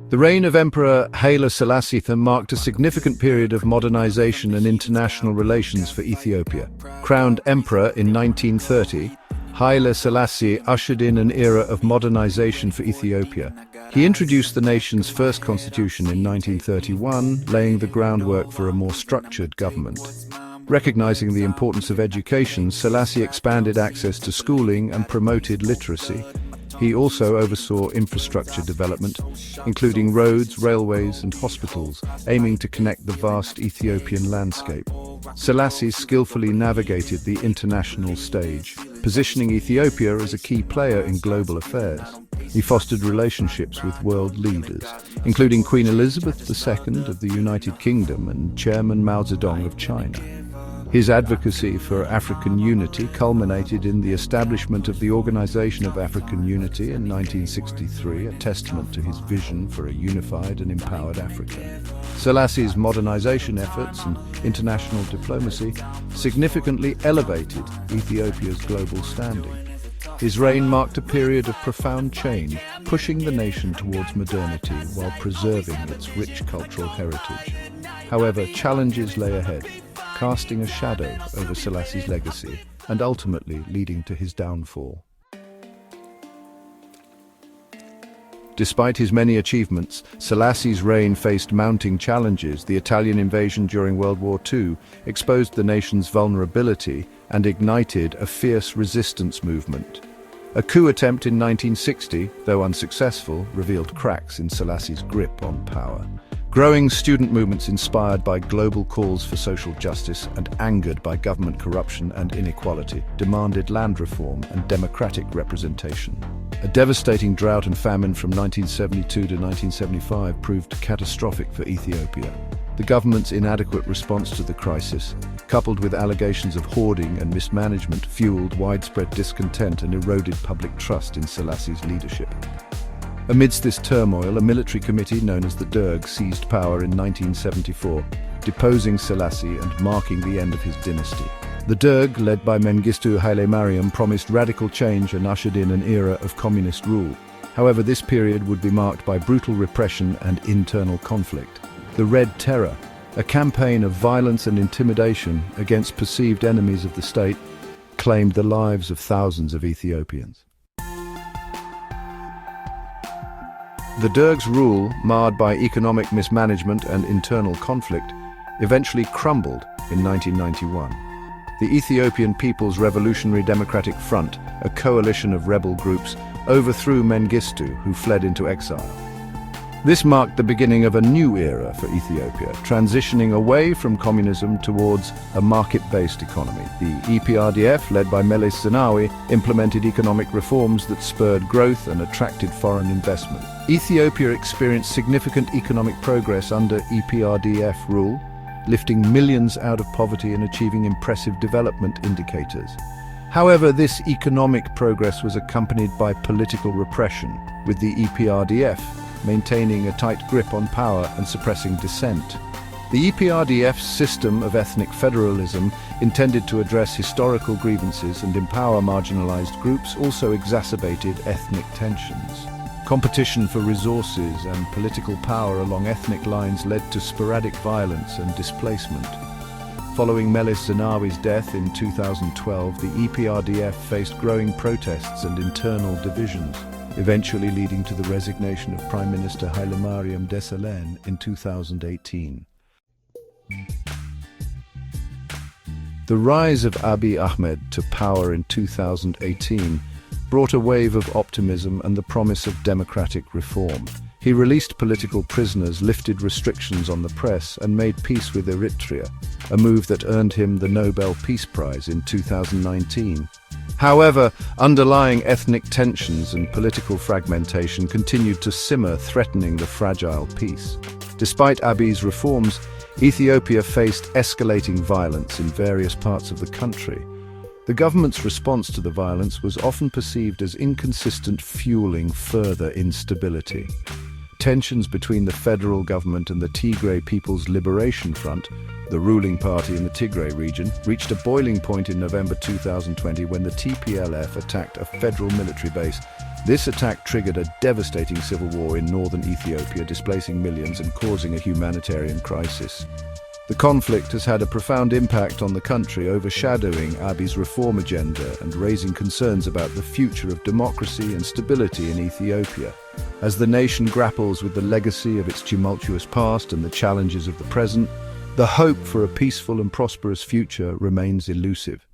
The reign of Emperor Haile Selassie marked a significant period of modernization and international relations for Ethiopia. Crowned emperor in 1930, Haile Selassie ushered in an era of modernization for Ethiopia. He introduced the nation's first constitution in 1931, laying the groundwork for a more structured government. Recognizing the importance of education, Selassie expanded access to schooling and promoted literacy. He also oversaw infrastructure development, including roads, railways, and hospitals, aiming to connect the vast Ethiopian landscape. Selassie skillfully navigated the international stage, positioning Ethiopia as a key player in global affairs. He fostered relationships with world leaders, including Queen Elizabeth II of the United Kingdom and Chairman Mao Zedong of China. His advocacy for African unity culminated in the establishment of the Organization of African Unity in 1963, a testament to his vision for a unified and empowered Africa. Selassie's modernization efforts and international diplomacy significantly elevated Ethiopia's global standing. His reign marked a period of profound change, pushing the nation towards modernity while preserving its rich cultural heritage. However, challenges lay ahead, casting a shadow over Selassie's legacy and ultimately leading to his downfall. Despite his many achievements, Selassie's reign faced mounting challenges. The Italian invasion during World War II exposed the nation's vulnerability and ignited a fierce resistance movement. A coup attempt in 1960, though unsuccessful, revealed cracks in Selassie's grip on power. Growing student movements inspired by global calls for social justice and angered by government corruption and inequality demanded land reform and democratic representation. A devastating drought and famine from 1972 to 1975 proved catastrophic for Ethiopia. The government's inadequate response to the crisis, coupled with allegations of hoarding and mismanagement, fueled widespread discontent and eroded public trust in Selassie's leadership. Amidst this turmoil, a military committee known as the Derg seized power in 1974, deposing Selassie and marking the end of his dynasty. The Derg, led by Mengistu Haile Mariam, promised radical change and ushered in an era of communist rule. However, this period would be marked by brutal repression and internal conflict. The Red Terror, a campaign of violence and intimidation against perceived enemies of the state, claimed the lives of thousands of Ethiopians. The Derg's rule, marred by economic mismanagement and internal conflict, eventually crumbled in 1991. The Ethiopian People's Revolutionary Democratic Front, a coalition of rebel groups, overthrew Mengistu, who fled into exile. This marked the beginning of a new era for Ethiopia, transitioning away from communism towards a market-based economy. The EPRDF, led by Meles Zenawi, implemented economic reforms that spurred growth and attracted foreign investment. Ethiopia experienced significant economic progress under EPRDF rule, lifting millions out of poverty and achieving impressive development indicators. However, this economic progress was accompanied by political repression, with the EPRDF maintaining a tight grip on power and suppressing dissent. The EPRDF's system of ethnic federalism, intended to address historical grievances and empower marginalized groups, also exacerbated ethnic tensions. Competition for resources and political power along ethnic lines led to sporadic violence and displacement. Following Meles Zenawi's death in 2012, the EPRDF faced growing protests and internal divisions, eventually leading to the resignation of Prime Minister Haile Mariam Desalegn in 2018. The rise of Abiy Ahmed to power in 2018 brought a wave of optimism and the promise of democratic reform. He released political prisoners, lifted restrictions on the press, and made peace with Eritrea, a move that earned him the Nobel Peace Prize in 2019. However, underlying ethnic tensions and political fragmentation continued to simmer, threatening the fragile peace. Despite Abiy's reforms, Ethiopia faced escalating violence in various parts of the country. The government's response to the violence was often perceived as inconsistent, fueling further instability. Tensions between the federal government and the Tigray People's Liberation Front, the ruling party in the Tigray region, reached a boiling point in November 2020 when the TPLF attacked a federal military base, This attack triggered a devastating civil war in northern Ethiopia, displacing millions and causing a humanitarian crisis. The conflict has had a profound impact on the country, overshadowing Abiy's reform agenda and raising concerns about the future of democracy and stability in Ethiopia. As the nation grapples with the legacy of its tumultuous past and the challenges of the present, the hope for a peaceful and prosperous future remains elusive.